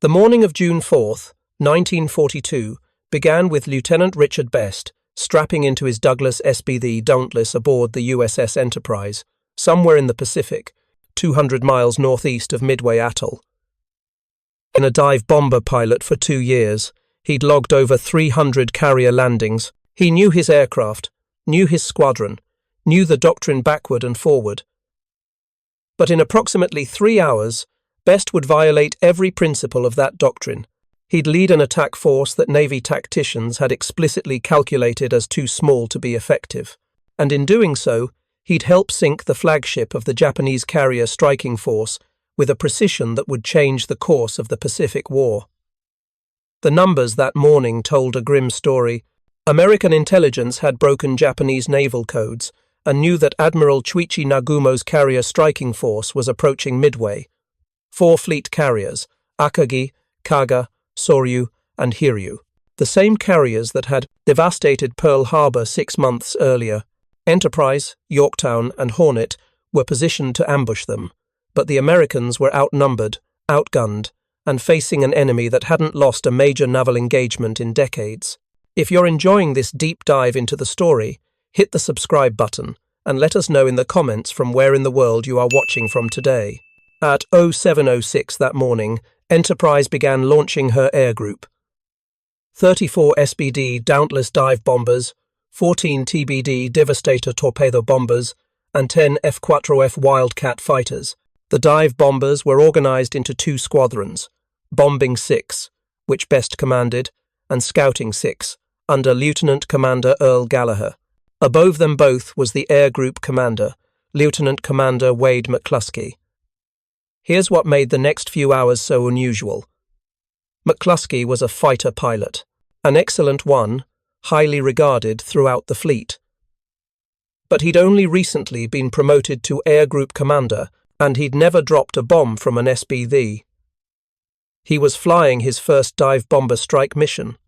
The morning of June 4th, 1942, began with Lieutenant Richard Best strapping into his Douglas SBD Dauntless aboard the USS Enterprise, somewhere in the Pacific, 200 miles northeast of Midway Atoll. In a dive bomber pilot for 2 years, he'd logged over 300 carrier landings. He knew his aircraft, knew his squadron, knew the doctrine backward and forward. But in approximately 3 hours, Best would violate every principle of that doctrine. He'd lead an attack force that Navy tacticians had explicitly calculated as too small to be effective, and in doing so, he'd help sink the flagship of the Japanese carrier striking force with a precision that would change the course of the Pacific War. The numbers that morning told a grim story. American intelligence had broken Japanese naval codes and knew that Admiral Chuichi Nagumo's carrier striking force was approaching Midway. 4 fleet carriers, Akagi, Kaga, Soryu, and Hiryu, the same carriers that had devastated Pearl Harbor 6 months earlier. Enterprise, Yorktown, and Hornet were positioned to ambush them, but the Americans were outnumbered, outgunned, and facing an enemy that hadn't lost a major naval engagement in decades. If you're enjoying this deep dive into the story, hit the subscribe button and let us know in the comments from where in the world you are watching from today. At 07:06 that morning, Enterprise began launching her air group. 34 SBD Dauntless dive bombers, 14 TBD Devastator torpedo bombers, and 10 F-4F Wildcat fighters. The dive bombers were organized into 2 squadrons, Bombing 6, which Best commanded, and Scouting 6, under Lieutenant Commander Earl Gallagher. Above them both was the Air Group Commander, Lieutenant Commander Wade McCluskey. Here's what made the next few hours so unusual. McCluskey was a fighter pilot, an excellent one, highly regarded throughout the fleet. But he'd only recently been promoted to Air Group Commander, and he'd never dropped a bomb from an SBD. He was flying his first dive bomber strike mission.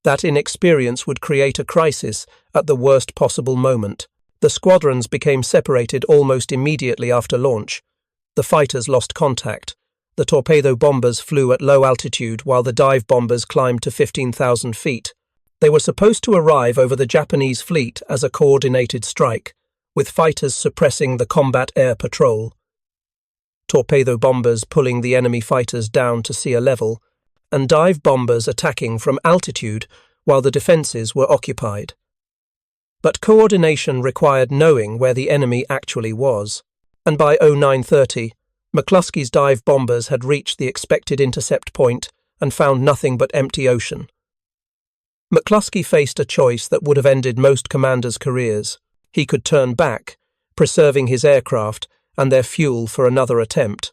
That inexperience would create a crisis at the worst possible moment. The squadrons became separated almost immediately after launch. The fighters lost contact. The torpedo bombers flew at low altitude while the dive bombers climbed to 15,000 feet. They were supposed to arrive over the Japanese fleet as a coordinated strike, with fighters suppressing the combat air patrol. Torpedo bombers pulling the enemy fighters down to sea level, and dive bombers attacking from altitude while the defenses were occupied. But coordination required knowing where the enemy actually was, and by 09:30, McCluskey's dive bombers had reached the expected intercept point and found nothing but empty ocean. McCluskey faced a choice that would have ended most commanders' careers. He could turn back, preserving his aircraft and their fuel for another attempt,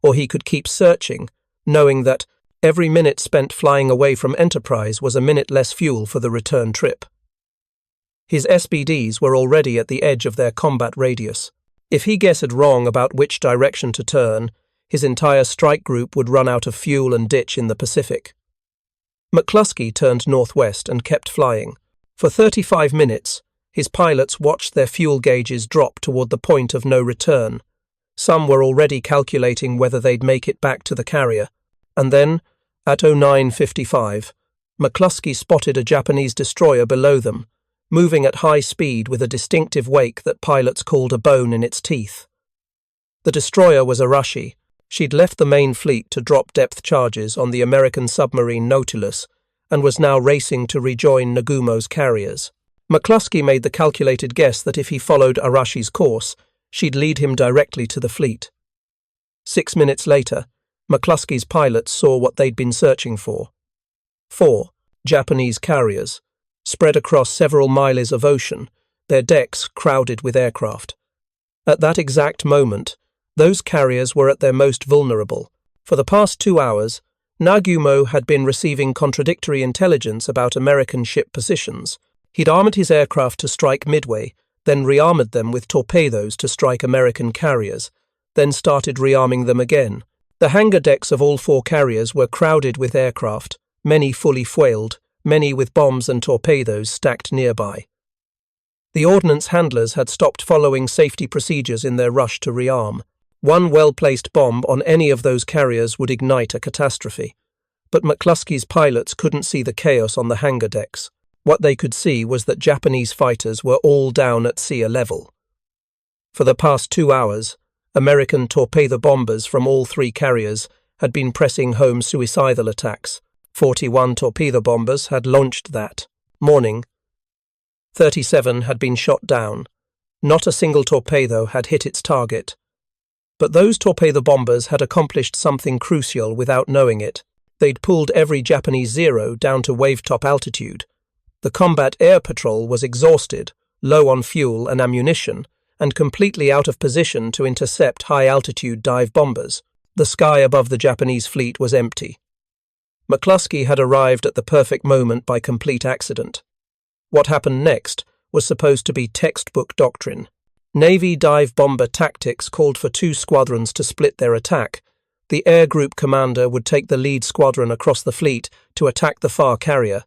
or he could keep searching, knowing that every minute spent flying away from Enterprise was a minute less fuel for the return trip. His SBDs were already at the edge of their combat radius. If he guessed wrong about which direction to turn, his entire strike group would run out of fuel and ditch in the Pacific. McCluskey turned northwest and kept flying. For 35 minutes, his pilots watched their fuel gauges drop toward the point of no return. Some were already calculating whether they'd make it back to the carrier. And then, at 09:55, McCluskey spotted a Japanese destroyer below them, moving at high speed with a distinctive wake that pilots called a bone in its teeth. The destroyer was Arashi. She'd left the main fleet to drop depth charges on the American submarine Nautilus and was now racing to rejoin Nagumo's carriers. McCluskey made the calculated guess that if he followed Arashi's course, she'd lead him directly to the fleet. 6 minutes later, McCluskey's pilots saw what they'd been searching for. 4 Japanese carriers, spread across several miles of ocean, their decks crowded with aircraft. At that exact moment, those carriers were at their most vulnerable. For the past 2 hours, Nagumo had been receiving contradictory intelligence about American ship positions. He'd armored his aircraft to strike Midway, then rearmored them with torpedoes to strike American carriers, then started rearming them again. The hangar decks of all 4 carriers were crowded with aircraft, many fully foiled, many with bombs and torpedoes stacked nearby. The ordnance handlers had stopped following safety procedures in their rush to rearm. One well-placed bomb on any of those carriers would ignite a catastrophe. but McCluskey's pilots couldn't see the chaos on the hangar decks. What they could see was that Japanese fighters were all down at sea level. For the past 2 hours, American torpedo bombers from all 3 carriers had been pressing home suicidal attacks. 41 torpedo bombers had launched that morning. 37 had been shot down. Not a single torpedo had hit its target. But those torpedo bombers had accomplished something crucial without knowing it. They'd pulled every Japanese Zero down to wave-top altitude. The combat air patrol was exhausted, low on fuel and ammunition, and completely out of position to intercept high-altitude dive bombers. The sky above the Japanese fleet was empty. McCluskey had arrived at the perfect moment by complete accident. What happened next was supposed to be textbook doctrine. Navy dive bomber tactics called for 2 squadrons to split their attack. The air group commander would take the lead squadron across the fleet to attack the far carrier.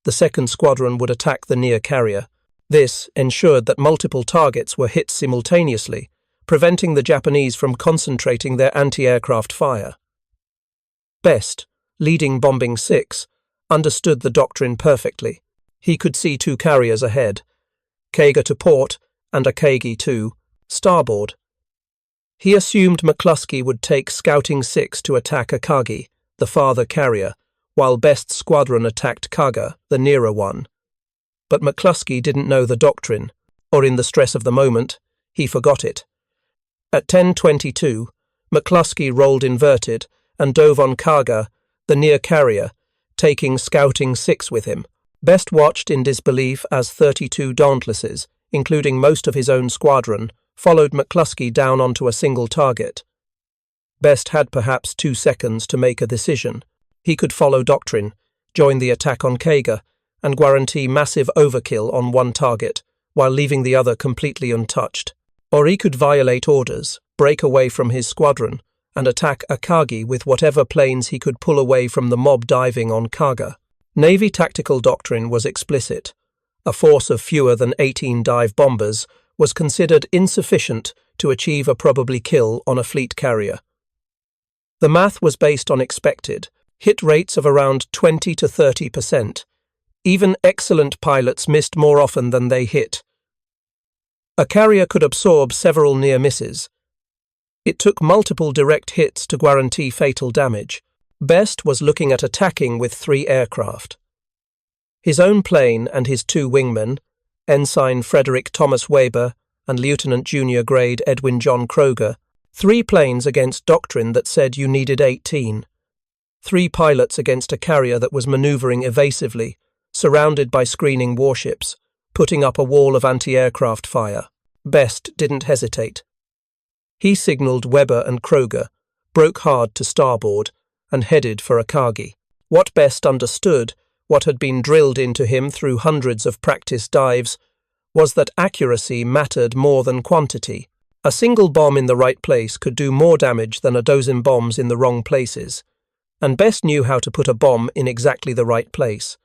The second squadron would attack the near carrier. This ensured that multiple targets were hit simultaneously, preventing the Japanese from concentrating their anti-aircraft fire. Best, leading Bombing 6, understood the doctrine perfectly. He could see 2 carriers ahead, Kaga to port and Akagi to starboard. He assumed McCluskey would take Scouting 6 to attack Akagi, the farther carrier, while Best's squadron attacked Kaga, the nearer one. But McCluskey didn't know the doctrine, or in the stress of the moment, he forgot it. At 10:22, McCluskey rolled inverted and dove on Kaga, the near carrier, taking Scouting 6 with him. Best watched in disbelief as 32 Dauntlesses, including most of his own squadron, followed McCluskey down onto a single target. Best had perhaps 2 seconds to make a decision. He could follow doctrine, join the attack on Kaga, and guarantee massive overkill on one target, while leaving the other completely untouched. Or he could violate orders, break away from his squadron, and attack Akagi with whatever planes he could pull away from the mob diving on Kaga. Navy tactical doctrine was explicit. A force of fewer than 18 dive bombers was considered insufficient to achieve a probably kill on a fleet carrier. The math was based on expected hit rates of around 20 to 30%. Even excellent pilots missed more often than they hit. A carrier could absorb several near misses. It took multiple direct hits to guarantee fatal damage. Best was looking at attacking with 3 aircraft. His own plane and his 2 wingmen, Ensign Frederick Thomas Weber and Lieutenant Junior Grade Edwin John Kroger, 3 planes against doctrine that said you needed 18. 3 pilots against a carrier that was maneuvering evasively, surrounded by screening warships, putting up a wall of anti-aircraft fire. Best didn't hesitate. He signalled Weber and Kroger, broke hard to starboard, and headed for Akagi. What Best understood, what had been drilled into him through hundreds of practice dives, was that accuracy mattered more than quantity. A single bomb in the right place could do more damage than a dozen bombs in the wrong places, and Best knew how to put a bomb in exactly the right place.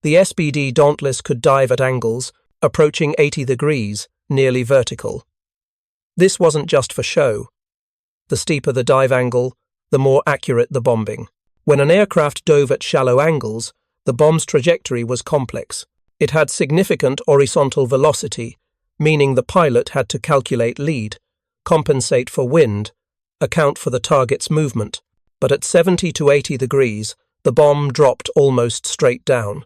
The SBD Dauntless could dive at angles approaching 80 degrees, nearly vertical. This wasn't just for show. The steeper the dive angle, the more accurate the bombing. When an aircraft dove at shallow angles, the bomb's trajectory was complex. It had significant horizontal velocity, meaning the pilot had to calculate lead, compensate for wind, account for the target's movement. But at 70 to 80 degrees, the bomb dropped almost straight down.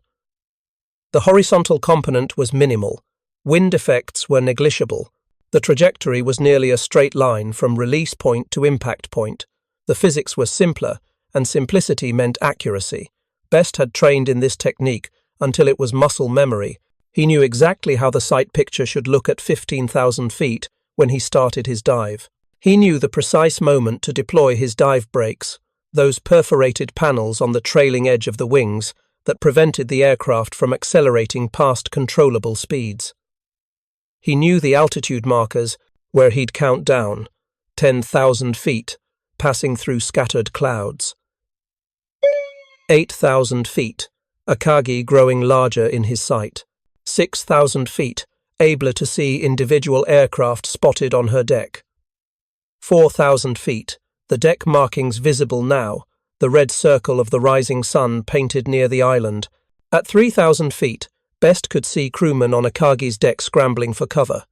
The horizontal component was minimal. Wind effects were negligible. The trajectory was nearly a straight line from release point to impact point. The physics was simpler, and simplicity meant accuracy. Best had trained in this technique until it was muscle memory. He knew exactly how the sight picture should look at 15,000 feet when he started his dive. He knew the precise moment to deploy his dive brakes, those perforated panels on the trailing edge of the wings that prevented the aircraft from accelerating past controllable speeds. He knew the altitude markers where he'd count down, 10,000 feet, passing through scattered clouds. 8,000 feet, Akagi growing larger in his sight. 6,000 feet, abler to see individual aircraft spotted on her deck. 4,000 feet, the deck markings visible now, the red circle of the rising sun painted near the island. At 3,000 feet, Best could see crewmen on Akagi's deck scrambling for cover.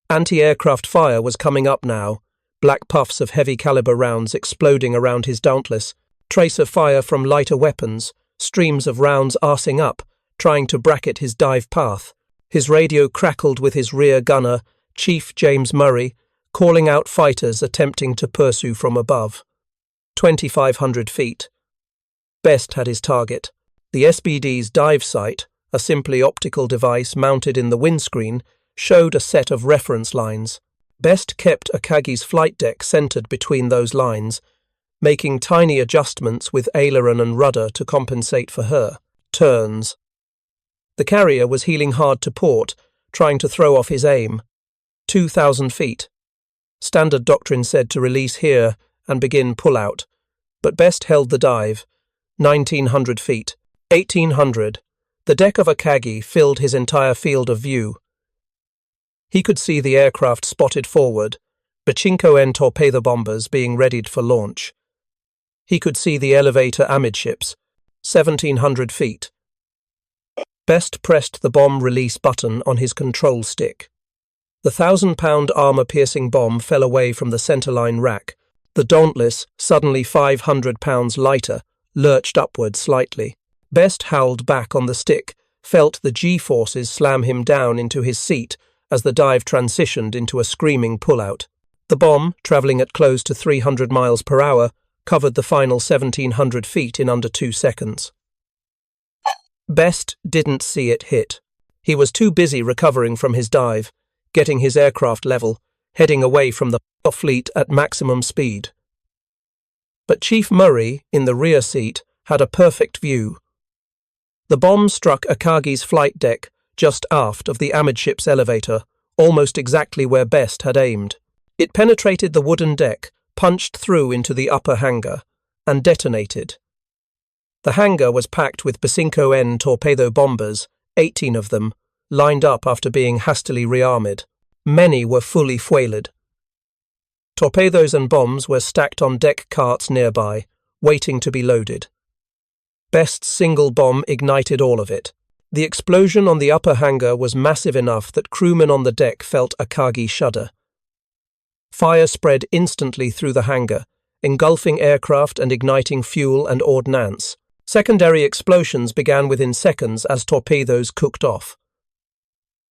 Anti-aircraft fire was coming up now, black puffs of heavy-caliber rounds exploding around his Dauntless, trace of fire from lighter weapons, streams of rounds arsing up, trying to bracket his dive path. His radio crackled with his rear gunner, Chief James Murray, calling out fighters attempting to pursue from above. 2,500 feet. Best had his target. The SBD's dive sight, a simply optical device mounted in the windscreen, showed a set of reference lines. Best kept Akagi's flight deck centered between those lines, making tiny adjustments with aileron and rudder to compensate for her turns. The carrier was heeling hard to port, trying to throw off his aim. 2,000 feet. Standard doctrine said to release here and begin pull-out, but Best held the dive. 1,900 feet. 1,800. The deck of Akagi filled his entire field of view. He could see the aircraft spotted forward, Pachinko-N torpedo bombers being readied for launch. He could see the elevator amidships, 1,700 feet. Best pressed the bomb release button on his control stick. The 1,000-pound armor-piercing bomb fell away from the centerline rack. The Dauntless, suddenly 500 pounds lighter, lurched upward slightly. Best howled back on the stick, felt the G-forces slam him down into his seat as the dive transitioned into a screaming pull-out. The bomb, travelling at close to 300 miles per hour, covered the final 1,700 feet in under 2 seconds. Best didn't see it hit. He was too busy recovering from his dive, getting his aircraft level, heading away from the fleet at maximum speed. But Chief Murray, in the rear seat, had a perfect view. The bomb struck Akagi's flight deck just aft of the amidship's elevator, almost exactly where Best had aimed. It penetrated the wooden deck, punched through into the upper hangar, and detonated. The hangar was packed with Pachinko-N torpedo bombers, 18 of them, lined up after being hastily rearmed. Many were fully fueled. Torpedoes and bombs were stacked on deck carts nearby, waiting to be loaded. Best's single bomb ignited all of it. The explosion on the upper hangar was massive enough that crewmen on the deck felt Akagi shudder. Fire spread instantly through the hangar, engulfing aircraft and igniting fuel and ordnance. Secondary explosions began within seconds as torpedoes cooked off.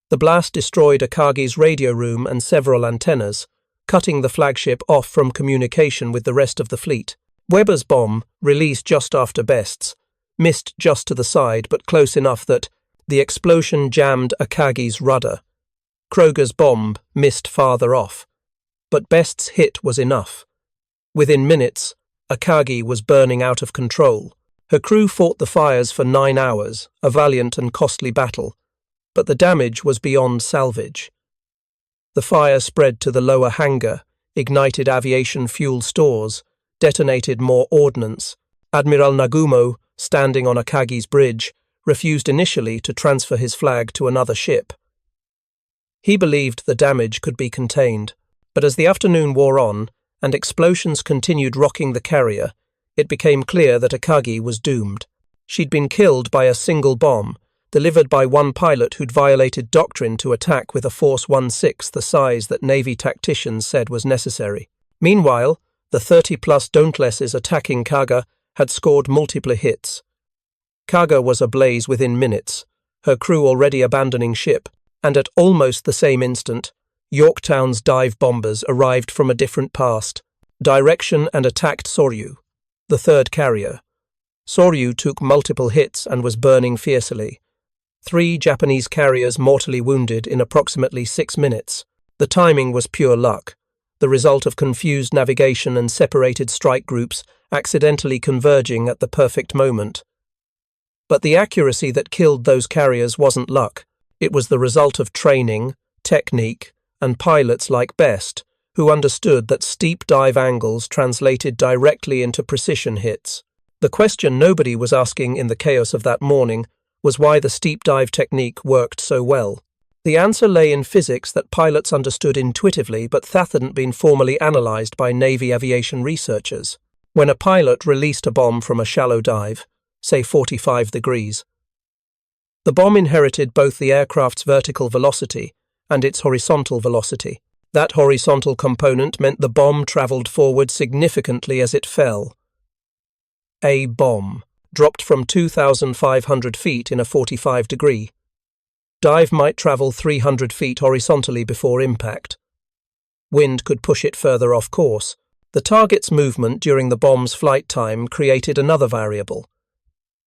The blast destroyed Akagi's radio room and several antennas, cutting the flagship off from communication with the rest of the fleet. Weber's bomb, released just after Best's, missed just to the side but close enough that the explosion jammed Akagi's rudder. Kroger's bomb missed farther off, but Best's hit was enough. Within minutes, Akagi was burning out of control. Her crew fought the fires for 9 hours, a valiant and costly battle, but the damage was beyond salvage. The fire spread to the lower hangar, ignited aviation fuel stores, detonated more ordnance. Admiral Nagumo, standing on Akagi's bridge, refused initially to transfer his flag to another ship. He believed the damage could be contained, but as the afternoon wore on and explosions continued rocking the carrier, it became clear that Akagi was doomed. She'd been killed by a single bomb, delivered by one pilot who'd violated doctrine to attack with a force 1/6 the size that Navy tacticians said was necessary. Meanwhile, the 30-plus Dauntlesses attacking Kaga had scored multiple hits. Kaga was ablaze within minutes, her crew already abandoning ship, and at almost the same instant, Yorktown's dive bombers arrived from a different past, direction and attacked Soryu, the third carrier. Soryu took multiple hits and was burning fiercely. 3 Japanese carriers mortally wounded in approximately 6 minutes. The timing was pure luck, the result of confused navigation and separated strike groups accidentally converging at the perfect moment. But the accuracy that killed those carriers wasn't luck. It was the result of training, technique, and pilots like Best, who understood that steep dive angles translated directly into precision hits. The question nobody was asking in the chaos of that morning was why the steep dive technique worked so well. The answer lay in physics that pilots understood intuitively but that hadn't been formally analysed by Navy aviation researchers. when a pilot released a bomb from a shallow dive, say 45 degrees. The bomb inherited both the aircraft's vertical velocity and its horizontal velocity. That horizontal component meant the bomb traveled forward significantly as it fell. A bomb dropped from 2,500 feet in a 45-degree dive might travel 300 feet horizontally before impact. Wind could push it further off course. The target's movement during the bomb's flight time created another variable.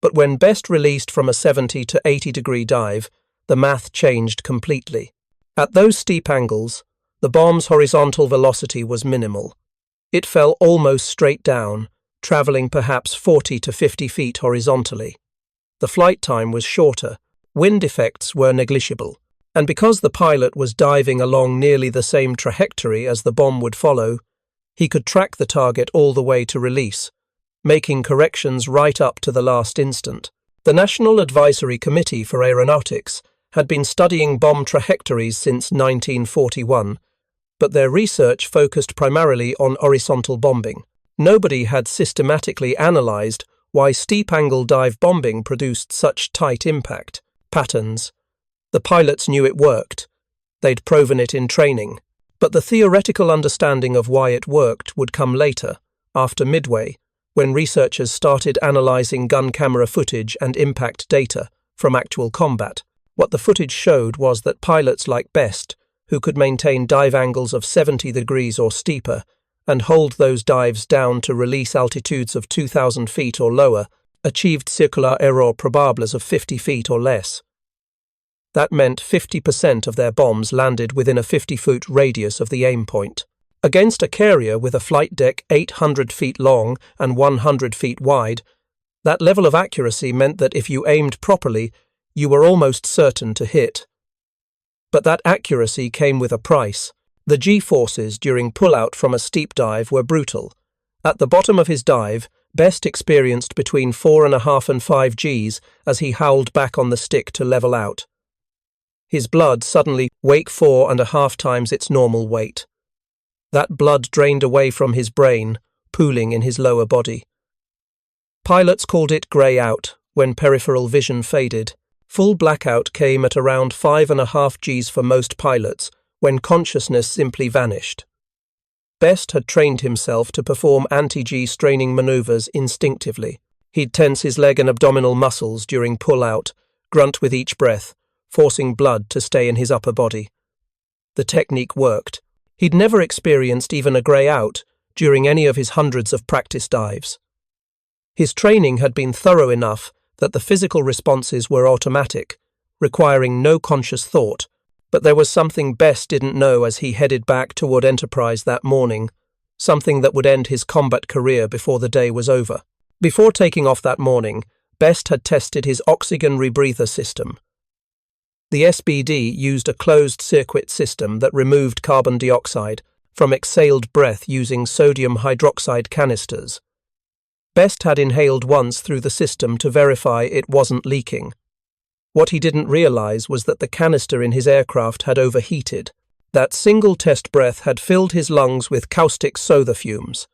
But when Best released from a 70 to 80-degree dive, the math changed completely. At those steep angles, the bomb's horizontal velocity was minimal. It fell almost straight down, traveling perhaps 40 to 50 feet horizontally. The flight time was shorter, wind effects were negligible, and because the pilot was diving along nearly the same trajectory as the bomb would follow, he could track the target all the way to release, making corrections right up to the last instant. The National Advisory Committee for Aeronautics had been studying bomb trajectories since 1941, but their research focused primarily on horizontal bombing. Nobody had systematically analyzed why steep-angle dive bombing produced such tight impact patterns. The pilots knew it worked. They'd proven it in training. But the theoretical understanding of why it worked would come later, after Midway, when researchers started analyzing gun camera footage and impact data from actual combat. What the footage showed was that pilots like Best, who could maintain dive angles of 70 degrees or steeper and hold those dives down to release altitudes of 2,000 feet or lower, achieved circular error probables of 50 feet or less. That meant 50% of their bombs landed within a 50-foot radius of the aim point. Against a carrier with a flight deck 800 feet long and 100 feet wide, that level of accuracy meant that if you aimed properly, you were almost certain to hit. But that accuracy came with a price. The G-forces during pull-out from a steep dive were brutal. At the bottom of his dive, Best experienced between 4.5 and 5 Gs as he howled back on the stick to level out. His blood suddenly weighed 4.5 times its normal weight. That blood drained away from his brain, pooling in his lower body. Pilots called it grey out when peripheral vision faded. Full blackout came at around 5.5 Gs for most pilots, when consciousness simply vanished. Best had trained himself to perform anti-G straining maneuvers instinctively. He'd tense his leg and abdominal muscles during pull-out, grunt with each breath, forcing blood to stay in his upper body. The technique worked. He'd never experienced even a grey out during any of his hundreds of practice dives. His training had been thorough enough that the physical responses were automatic, requiring no conscious thought, but there was something Best didn't know as he headed back toward Enterprise that morning, something that would end his combat career before the day was over. Before taking off that morning, Best had tested his oxygen rebreather system. The SBD used a closed-circuit system that removed carbon dioxide from exhaled breath using sodium hydroxide canisters. Best had inhaled once through the system to verify it wasn't leaking. What he didn't realize was that the canister in his aircraft had overheated. That single test breath had filled his lungs with caustic soda fumes.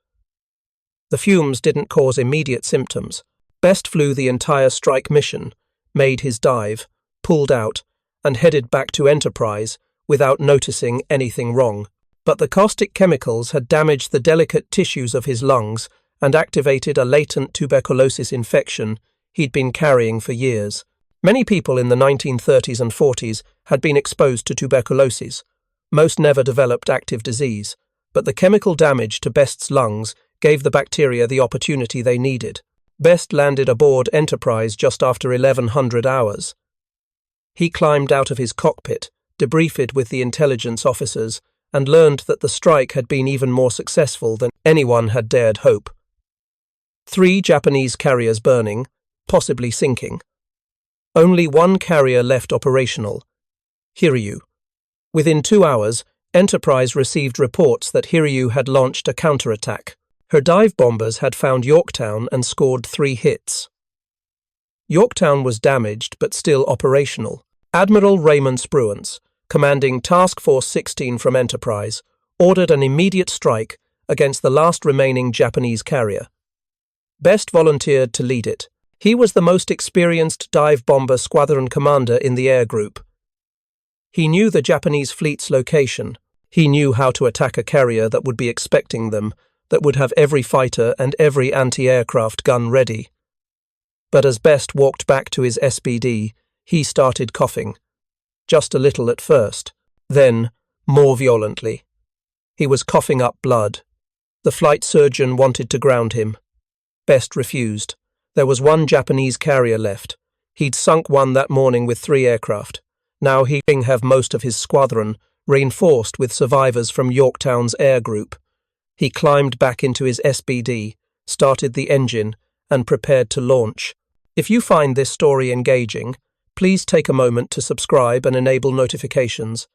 The fumes didn't cause immediate symptoms. Best flew the entire strike mission, made his dive, pulled out, and headed back to Enterprise without noticing anything wrong. But the caustic chemicals had damaged the delicate tissues of his lungs and activated a latent tuberculosis infection he'd been carrying for years. Many people in the 1930s and 40s had been exposed to tuberculosis. Most never developed active disease, but the chemical damage to Best's lungs gave the bacteria the opportunity they needed. Best landed aboard Enterprise just after 1100 hours. He climbed out of his cockpit, debriefed with the intelligence officers, and learned that the strike had been even more successful than anyone had dared hope. 3 Japanese carriers burning, possibly sinking. Only one carrier left operational, Hiryu. Within 2 hours, Enterprise received reports that Hiryu had launched a counterattack. Her dive bombers had found Yorktown and scored 3 hits. Yorktown was damaged but still operational. Admiral Raymond Spruance, commanding Task Force 16 from Enterprise, ordered an immediate strike against the last remaining Japanese carrier. Best volunteered to lead it. He was the most experienced dive bomber squadron commander in the air group. He knew the Japanese fleet's location. He knew how to attack a carrier that would be expecting them, that would have every fighter and every anti-aircraft gun ready. But as Best walked back to his SBD, he started coughing. Just a little at first, then more violently. He was coughing up blood. The flight surgeon wanted to ground him. Best refused. There was one Japanese carrier left. He'd sunk one that morning with 3 aircraft. Now he'd have most of his squadron, reinforced with survivors from Yorktown's air group. He climbed back into his SBD, started the engine, and prepared to launch. If you find this story engaging, please take a moment to subscribe and enable notifications.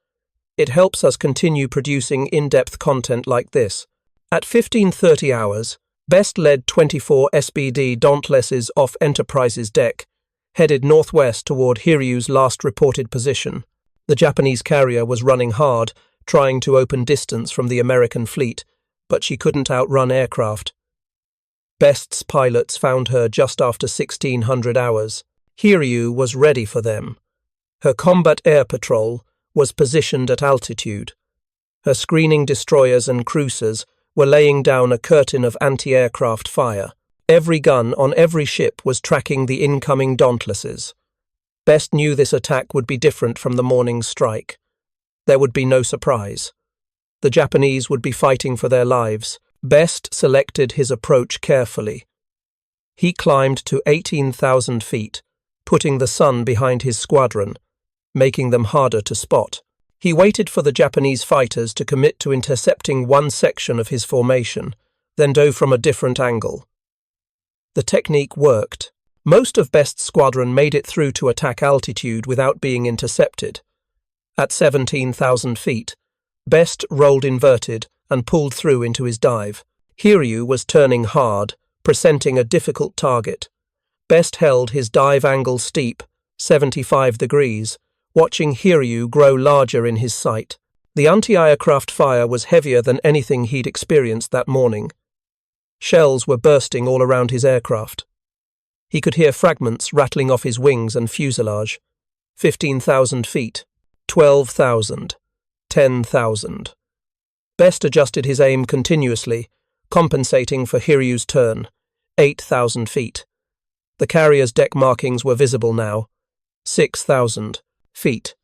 It helps us continue producing in-depth content like this. At 15:30 hours, Best led 24 SBD Dauntlesses off Enterprise's deck, headed northwest toward Hiryu's last reported position. The Japanese carrier was running hard, trying to open distance from the American fleet, but she couldn't outrun aircraft. Best's pilots found her just after 1600 hours. Hiryu was ready for them. Her combat air patrol was positioned at altitude. Her screening destroyers and cruisers were laying down a curtain of anti-aircraft fire. Every gun on every ship was tracking the incoming Dauntlesses. Best knew this attack would be different from the morning's strike. There would be no surprise. The Japanese would be fighting for their lives. Best selected his approach carefully. He climbed to 18,000 feet, putting the sun behind his squadron, making them harder to spot. He waited for the Japanese fighters to commit to intercepting one section of his formation, then dove from a different angle. The technique worked. Most of Best's squadron made it through to attack altitude without being intercepted. At 17,000 feet, Best rolled inverted and pulled through into his dive. Hiryu was turning hard, presenting a difficult target. Best held his dive angle steep, 75 degrees, watching Hiryu grow larger in his sight. The anti-aircraft fire was heavier than anything he'd experienced that morning. Shells were bursting all around his aircraft. He could hear fragments rattling off his wings and fuselage. 15,000 feet, 12,000, 10,000. Best adjusted his aim continuously, compensating for Hiryu's turn. 8,000 feet. The carrier's deck markings were visible now. 6,000 feet.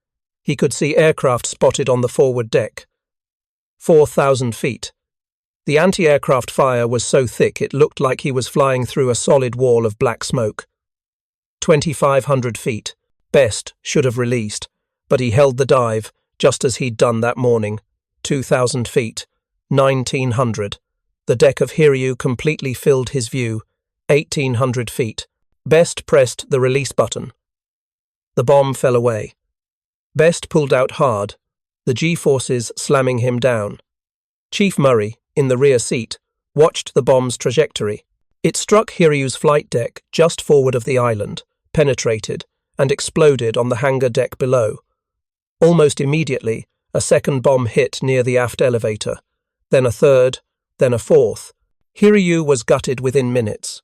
He could see aircraft spotted on the forward deck. 4,000 feet. The anti-aircraft fire was so thick it looked like he was flying through a solid wall of black smoke. 2,500 feet. Best should have released, but he held the dive, just as he'd done that morning. 2,000 feet. 1,900. The deck of Hiryu completely filled his view. 1,800 feet. Best pressed the release button. The bomb fell away. Best pulled out hard, the G-forces slamming him down. Chief Murray, in the rear seat, watched the bomb's trajectory. It struck Hiryu's flight deck just forward of the island, penetrated, and exploded on the hangar deck below. Almost immediately, a second bomb hit near the aft elevator, then a third, then a fourth. Hiryu was gutted within minutes.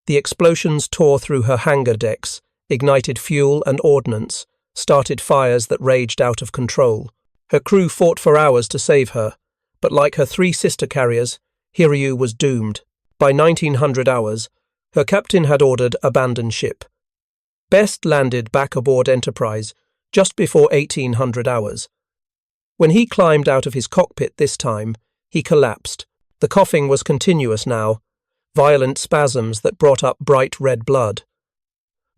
The explosions tore through her hangar decks, ignited fuel and ordnance, started fires that raged out of control. Her crew fought for hours to save her, but like her 3 sister carriers, Hiryu was doomed. By 1900 hours, her captain had ordered abandon ship. Best landed back aboard Enterprise just before 1800 hours. When he climbed out of his cockpit this time, he collapsed. The coughing was continuous now, violent spasms that brought up bright red blood.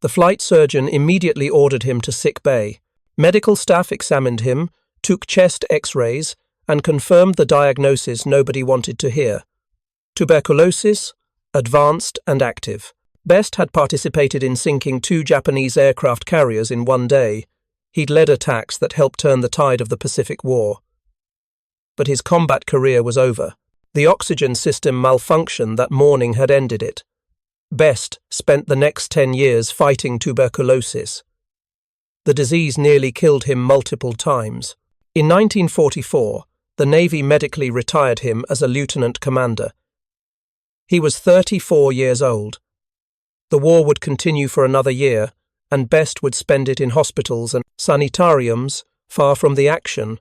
The flight surgeon immediately ordered him to sick bay. Medical staff examined him, took chest x-rays, and confirmed the diagnosis nobody wanted to hear. Tuberculosis, advanced and active. Best had participated in sinking 2 Japanese aircraft carriers in one day. He'd led attacks that helped turn the tide of the Pacific War. But his combat career was over. The oxygen system malfunction that morning had ended it. Best spent the next 10 years fighting tuberculosis. The disease nearly killed him multiple times. In 1944, the Navy medically retired him as a lieutenant commander. He was 34 years old. The war would continue for another year, and Best would spend it in hospitals and sanitariums far from the action.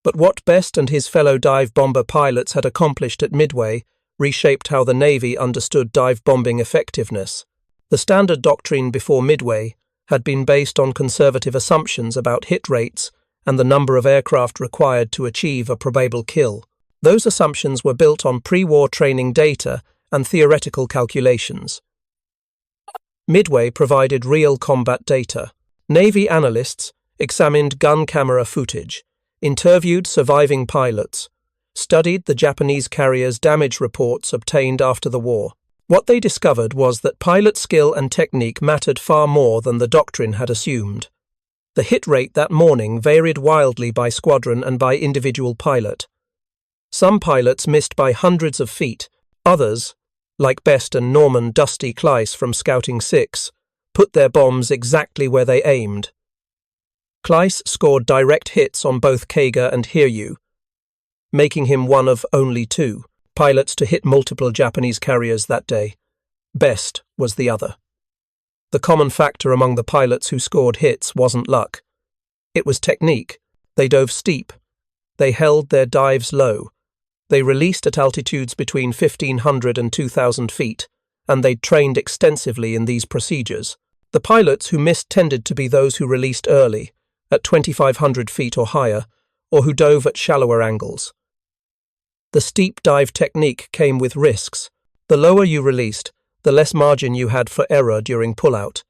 But what Best and his fellow dive bomber pilots had accomplished at Midway reshaped how the Navy understood dive bombing effectiveness. The standard doctrine before Midway had been based on conservative assumptions about hit rates and the number of aircraft required to achieve a probable kill. Those assumptions were built on pre-war training data and theoretical calculations. Midway provided real combat data. Navy analysts examined gun camera footage, interviewed surviving pilots, studied the Japanese carriers' damage reports obtained after the war. What they discovered was that pilot skill and technique mattered far more than the doctrine had assumed. The hit rate that morning varied wildly by squadron and by individual pilot. Some pilots missed by hundreds of feet. Others, like Best and Norman Dusty Kleiss from Scouting 6, put their bombs exactly where they aimed. Kleiss scored direct hits on both Kaga and Hiryu, making him one of only 2 pilots to hit multiple Japanese carriers that day. Best was the other. The common factor among the pilots who scored hits wasn't luck. It was technique. They dove steep. They held their dives low. They released at altitudes between 1,500 and 2,000 feet, and they'd trained extensively in these procedures. The pilots who missed tended to be those who released early, at 2,500 feet or higher, or who dove at shallower angles. The steep dive technique came with risks. The lower you released, the less margin you had for error during pullout.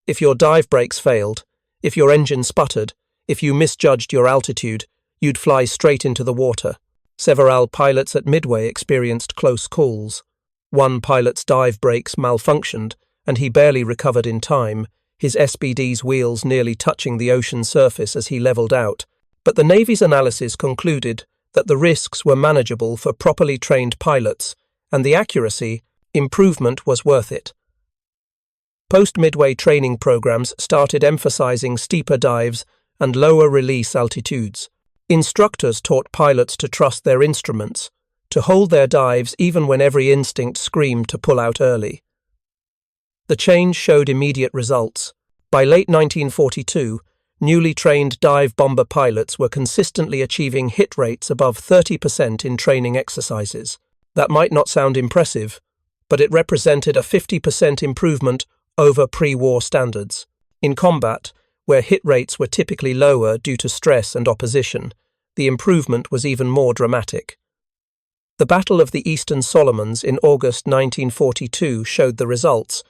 If your dive brakes failed, if your engine sputtered, if you misjudged your altitude, you'd fly straight into the water. Several pilots at Midway experienced close calls. One pilot's dive brakes malfunctioned, and he barely recovered in time, his SBD's wheels nearly touching the ocean surface as he leveled out. But the Navy's analysis concluded that the risks were manageable for properly trained pilots, and the accuracy improvement was worth it. Post-Midway training programs started emphasizing steeper dives and lower release altitudes. Instructors taught pilots to trust their instruments, to hold their dives even when every instinct screamed to pull out early. The change showed immediate results. By late 1942, newly trained dive bomber pilots were consistently achieving hit rates above 30% in training exercises. That might not sound impressive, but it represented a 50% improvement over pre-war standards. In combat, where hit rates were typically lower due to stress and opposition, the improvement was even more dramatic. The Battle of the Eastern Solomons in August 1942 showed the results.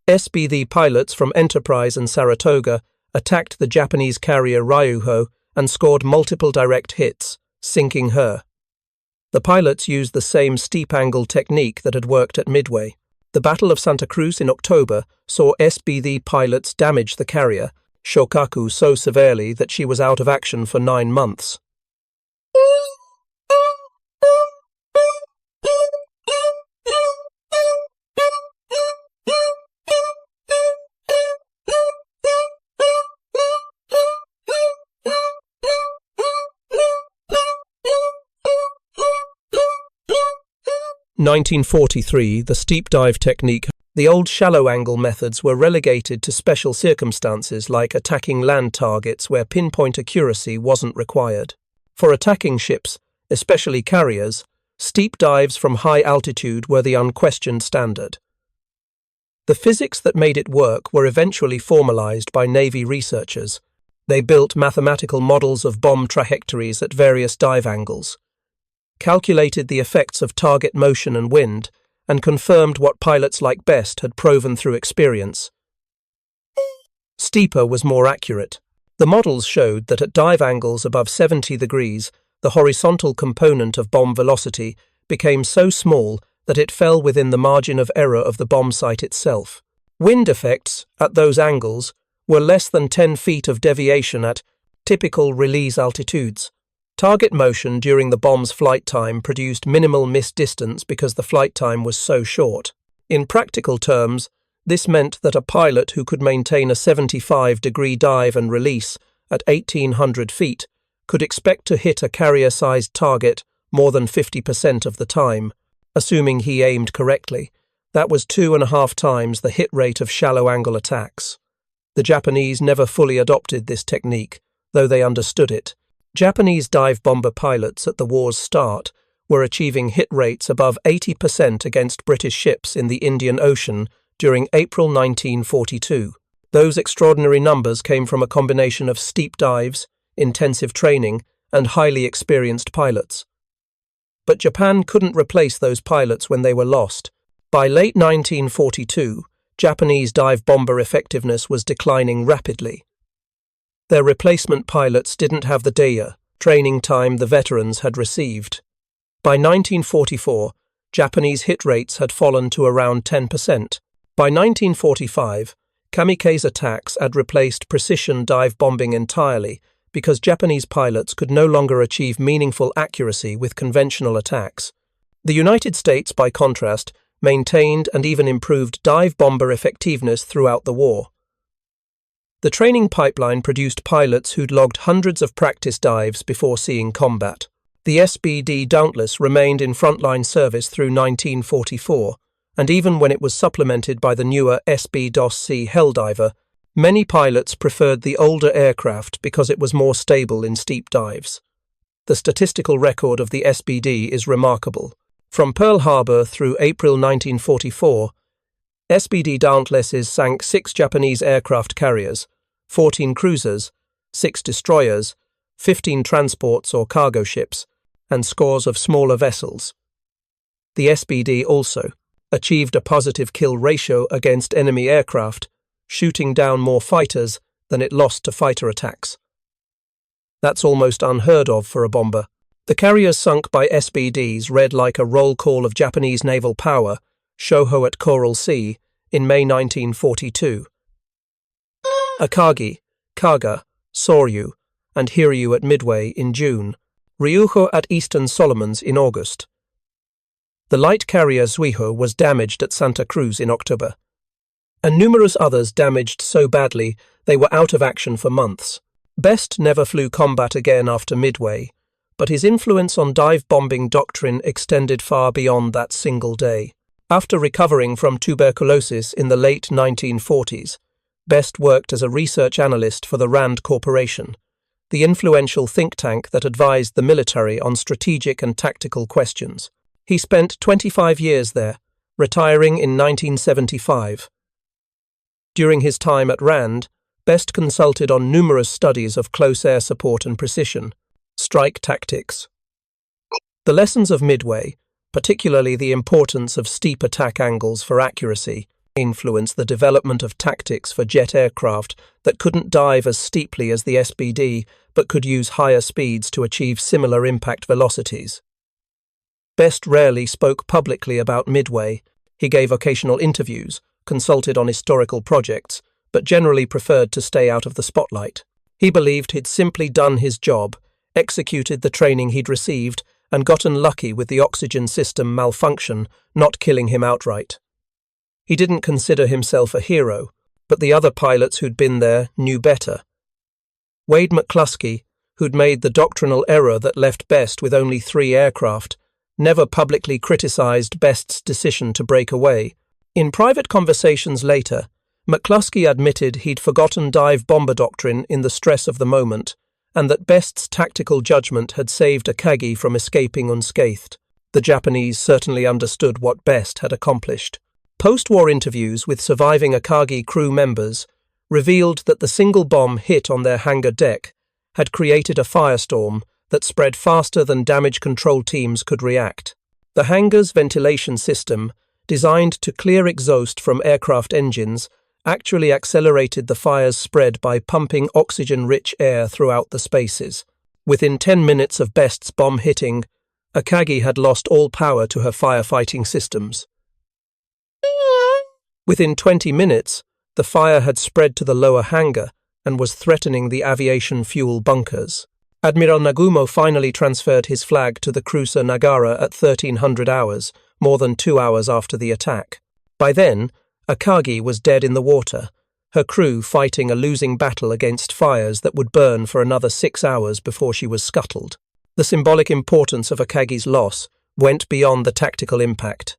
SBD pilots from Enterprise and Saratoga attacked the Japanese carrier Ryuho and scored multiple direct hits, sinking her. The pilots used the same steep-angle technique that had worked at Midway. The Battle of Santa Cruz in October saw SBD pilots damage the carrier, Shokaku, so severely that she was out of action for 9 months. In 1943, the steep dive technique. The old shallow angle methods were relegated to special circumstances like attacking land targets where pinpoint accuracy wasn't required. For attacking ships, especially carriers, steep dives from high altitude were the unquestioned standard. The physics that made it work were eventually formalized by Navy researchers. They built mathematical models of bomb trajectories at various dive angles, calculated the effects of target motion and wind, and confirmed what pilots like Best had proven through experience. Steeper was more accurate. The models showed that at dive angles above 70 degrees, the horizontal component of bomb velocity became so small that it fell within the margin of error of the bomb site itself. Wind effects, at those angles, were less than 10 feet of deviation at typical release altitudes. Target motion during the bomb's flight time produced minimal missed distance because the flight time was so short. In practical terms, this meant that a pilot who could maintain a 75-degree dive and release at 1,800 feet could expect to hit a carrier-sized target more than 50% of the time. assuming he aimed correctly. That was 2.5 times the hit rate of shallow-angle attacks. The Japanese never fully adopted this technique, though they understood it. Japanese dive bomber pilots at the war's start were achieving hit rates above 80% against British ships in the Indian Ocean during April 1942. Those extraordinary numbers came from a combination of steep dives, intensive training, and highly experienced pilots. But Japan couldn't replace those pilots when they were lost. By late 1942, Japanese dive bomber effectiveness was declining rapidly. Their replacement pilots didn't have the data, training time the veterans had received. By 1944, Japanese hit rates had fallen to around 10%. By 1945, kamikaze attacks had replaced precision dive bombing entirely because Japanese pilots could no longer achieve meaningful accuracy with conventional attacks. The United States, by contrast, maintained and even improved dive bomber effectiveness throughout the war. The training pipeline produced pilots who'd logged hundreds of practice dives before seeing combat. The SBD Dauntless remained in frontline service through 1944, and even when it was supplemented by the newer SBDOS-C Helldiver, many pilots preferred the older aircraft because it was more stable in steep dives. The statistical record of the SBD is remarkable. From Pearl Harbor through April 1944, SBD Dauntlesses sank 6 Japanese aircraft carriers, 14 cruisers, 6 destroyers, 15 transports or cargo ships, and scores of smaller vessels. The SBD also achieved a positive kill ratio against enemy aircraft, shooting down more fighters than it lost to fighter attacks. That's almost unheard of for a bomber. The carriers sunk by SBDs read like a roll call of Japanese naval power, Shoho at Coral Sea, in May 1942. Akagi, Kaga, Soryu, and Hiryu at Midway in June, Ryuho at Eastern Solomons in August. The light carrier Zuiho was damaged at Santa Cruz in October, and numerous others damaged so badly they were out of action for months. Best never flew combat again after Midway, but his influence on dive bombing doctrine extended far beyond that single day. After recovering from tuberculosis in the late 1940s, Best worked as a research analyst for the RAND Corporation, the influential think tank that advised the military on strategic and tactical questions. He spent 25 years there, retiring in 1975. During his time at RAND, Best consulted on numerous studies of close air support and precision, strike tactics. The lessons of Midway, particularly the importance of steep attack angles for accuracy, influenced the development of tactics for jet aircraft that couldn't dive as steeply as the SBD but could use higher speeds to achieve similar impact velocities. Best rarely spoke publicly about Midway. He gave occasional interviews, consulted on historical projects, but generally preferred to stay out of the spotlight. He believed he'd simply done his job, executed the training he'd received, and gotten lucky with the oxygen system malfunction not killing him outright. He didn't consider himself a hero, but the other pilots who'd been there knew better. Wade McCluskey, who'd made the doctrinal error that left Best with only 3 aircraft, never publicly criticized Best's decision to break away. In private conversations later, McCluskey admitted he'd forgotten dive bomber doctrine in the stress of the moment, and that Best's tactical judgment had saved Akagi from escaping unscathed. The Japanese certainly understood what Best had accomplished. Post-war interviews with surviving Akagi crew members revealed that the single bomb hit on their hangar deck had created a firestorm that spread faster than damage control teams could react. The hangar's ventilation system, designed to clear exhaust from aircraft engines, actually accelerated the fire's spread by pumping oxygen-rich air throughout the spaces. Within 10 minutes of Best's bomb hitting, Akagi had lost all power to her firefighting systems. Within 20 minutes, the fire had spread to the lower hangar and was threatening the aviation fuel bunkers. Admiral Nagumo finally transferred his flag to the cruiser Nagara at 1300 hours, more than 2 hours after the attack. By then, Akagi was dead in the water, her crew fighting a losing battle against fires that would burn for another 6 hours before she was scuttled. The symbolic importance of Akagi's loss went beyond the tactical impact.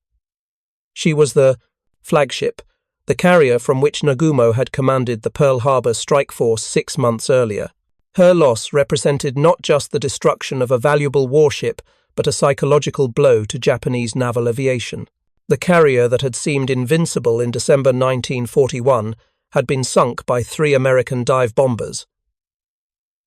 She was the flagship, the carrier from which Nagumo had commanded the Pearl Harbor strike force 6 months earlier. Her loss represented not just the destruction of a valuable warship, but a psychological blow to Japanese naval aviation. The carrier that had seemed invincible in December 1941 had been sunk by 3 American dive bombers.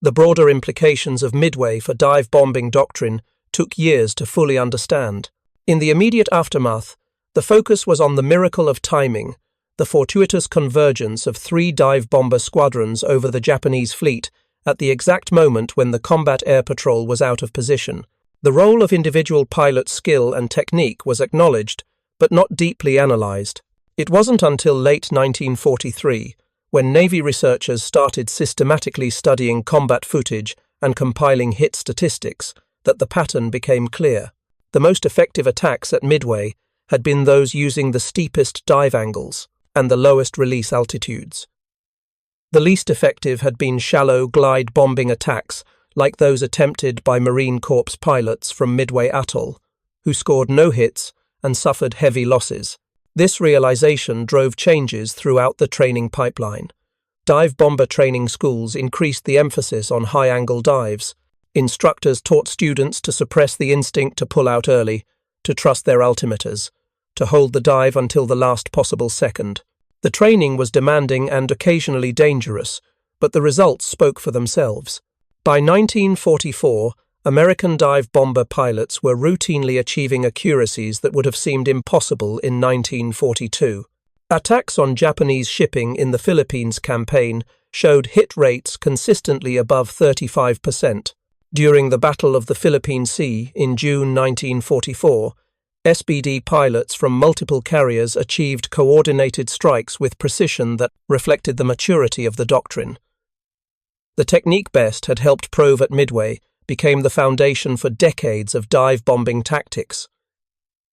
The broader implications of Midway for dive bombing doctrine took years to fully understand. In the immediate aftermath, the focus was on the miracle of timing, the fortuitous convergence of 3 dive bomber squadrons over the Japanese fleet at the exact moment when the combat air patrol was out of position. The role of individual pilot skill and technique was acknowledged, but not deeply analyzed. It wasn't until late 1943, when Navy researchers started systematically studying combat footage and compiling hit statistics, that the pattern became clear. The most effective attacks at Midway had been those using the steepest dive angles and the lowest release altitudes. The least effective had been shallow glide bombing attacks like those attempted by Marine Corps pilots from Midway Atoll, who scored no hits and suffered heavy losses. This realization drove changes throughout the training pipeline. Dive bomber training schools increased the emphasis on high-angle dives. Instructors taught students to suppress the instinct to pull out early, to trust their altimeters, to hold the dive until the last possible second. The training was demanding and occasionally dangerous, but the results spoke for themselves. By 1944, American dive bomber pilots were routinely achieving accuracies that would have seemed impossible in 1942. Attacks on Japanese shipping in the Philippines campaign showed hit rates consistently above 35%. During the Battle of the Philippine Sea in June 1944, SBD pilots from multiple carriers achieved coordinated strikes with precision that reflected the maturity of the doctrine. The technique Best had helped prove at Midway became the foundation for decades of dive bombing tactics.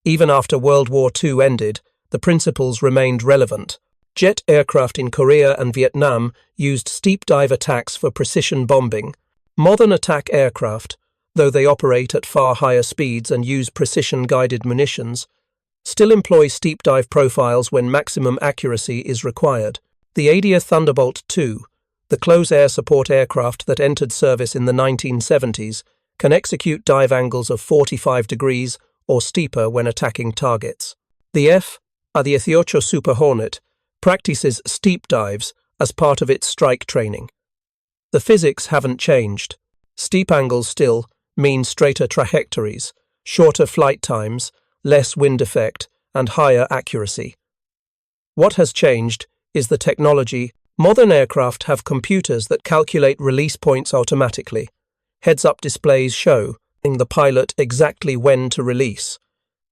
Even after World War II ended, the principles remained relevant. Jet aircraft in Korea and Vietnam used steep dive attacks for precision bombing. Modern attack aircraft, though they operate at far higher speeds and use precision-guided munitions, still employ steep dive profiles when maximum accuracy is required. The Adia Thunderbolt II, the close air support aircraft that entered service in the 1970s, can execute dive angles of 45 degrees or steeper when attacking targets. The F-18 Super Hornet practices steep dives as part of its strike training. The physics haven't changed. Steep angles still mean straighter trajectories, shorter flight times, less wind effect, and higher accuracy. What has changed is the technology. Modern aircraft have computers that calculate release points automatically. Heads-up displays show the pilot exactly when to release.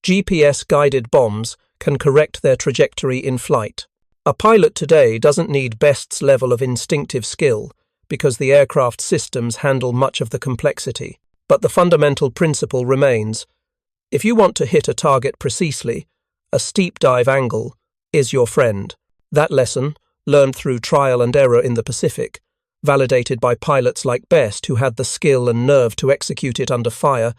GPS-guided bombs can correct their trajectory in flight. A pilot today doesn't need Best's level of instinctive skill because the aircraft systems handle much of the complexity. But the fundamental principle remains. If you want to hit a target precisely, a steep dive angle is your friend. That lesson, learned through trial and error in the Pacific, validated by pilots like Best who had the skill and nerve to execute it under fire,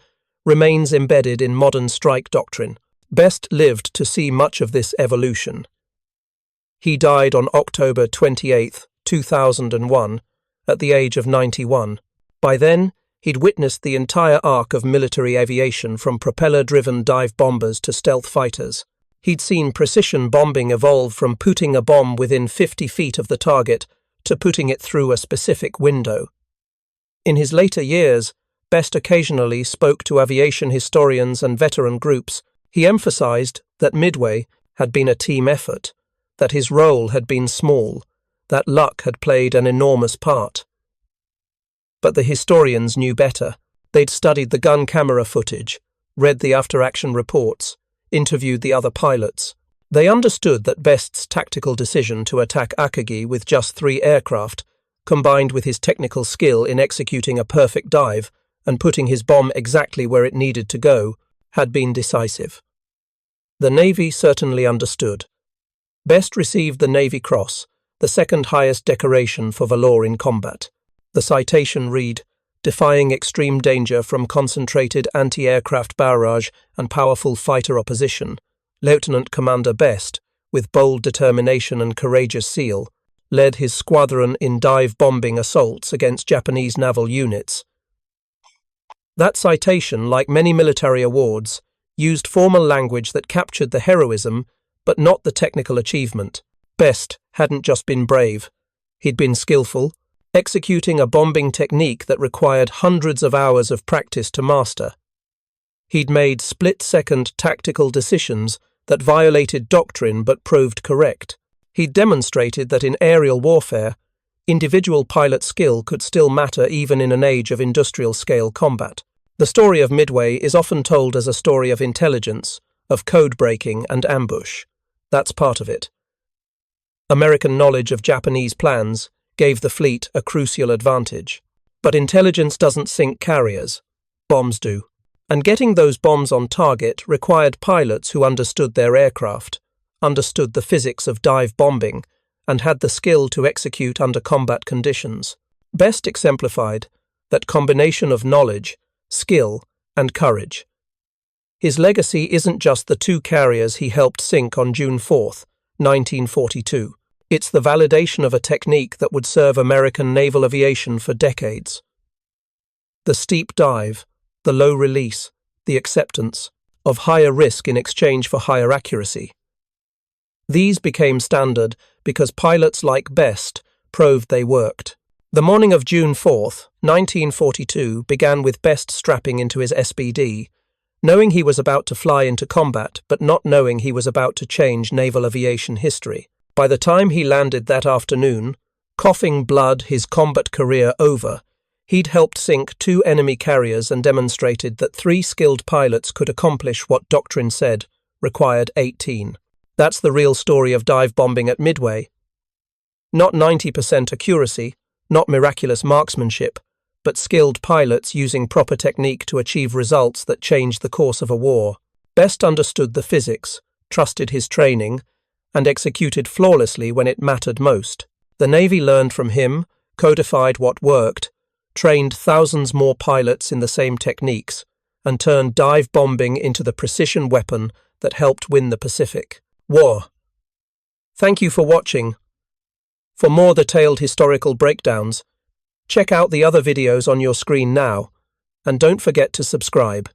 remains embedded in modern strike doctrine. Best lived to see much of this evolution. He died on October 28, 2001, at the age of 91. By then, he'd witnessed the entire arc of military aviation from propeller-driven dive bombers to stealth fighters. He'd seen precision bombing evolve from putting a bomb within 50 feet of the target to putting it through a specific window. In his later years, Best occasionally spoke to aviation historians and veteran groups. He emphasized that Midway had been a team effort, that his role had been small, that luck had played an enormous part. But the historians knew better. They'd studied the gun camera footage, read the after-action reports, interviewed the other pilots. They understood that Best's tactical decision to attack Akagi with just 3 aircraft, combined with his technical skill in executing a perfect dive and putting his bomb exactly where it needed to go, had been decisive. The Navy certainly understood. Best received the Navy Cross, the second highest decoration for valor in combat. The citation read, defying extreme danger from concentrated anti-aircraft barrage and powerful fighter opposition. Lieutenant Commander Best, with bold determination and courageous zeal, led his squadron in dive-bombing assaults against Japanese naval units. That citation, like many military awards, used formal language that captured the heroism, but not the technical achievement. Best hadn't just been brave. He'd been skillful, executing a bombing technique that required hundreds of hours of practice to master. He'd made split-second tactical decisions that violated doctrine but proved correct. He'd demonstrated that in aerial warfare, individual pilot skill could still matter even in an age of industrial-scale combat. The story of Midway is often told as a story of intelligence, of code-breaking and ambush. That's part of it. American knowledge of Japanese plans gave the fleet a crucial advantage. But intelligence doesn't sink carriers. Bombs do. And getting those bombs on target required pilots who understood their aircraft, understood the physics of dive bombing, and had the skill to execute under combat conditions. Best exemplified that combination of knowledge, skill, and courage. His legacy isn't just the 2 carriers he helped sink on June 4, 1942. It's the validation of a technique that would serve American naval aviation for decades. The steep dive, the low release, the acceptance of higher risk in exchange for higher accuracy. These became standard because pilots like Best proved they worked. The morning of June 4, 1942 began with Best strapping into his SBD, knowing he was about to fly into combat but not knowing he was about to change naval aviation history. By the time he landed that afternoon, coughing blood, his combat career over, he'd helped sink 2 enemy carriers and demonstrated that 3 skilled pilots could accomplish what doctrine said required 18. That's the real story of dive bombing at Midway. Not 90% accuracy, not miraculous marksmanship, but skilled pilots using proper technique to achieve results that changed the course of a war. Best understood the physics, trusted his training, and executed flawlessly when it mattered most. The Navy learned from him, codified what worked, trained thousands more pilots in the same techniques, and turned dive bombing into the precision weapon that helped win the Pacific War. Thank you for watching. For more detailed historical breakdowns, check out the other videos on your screen now, and don't forget to subscribe.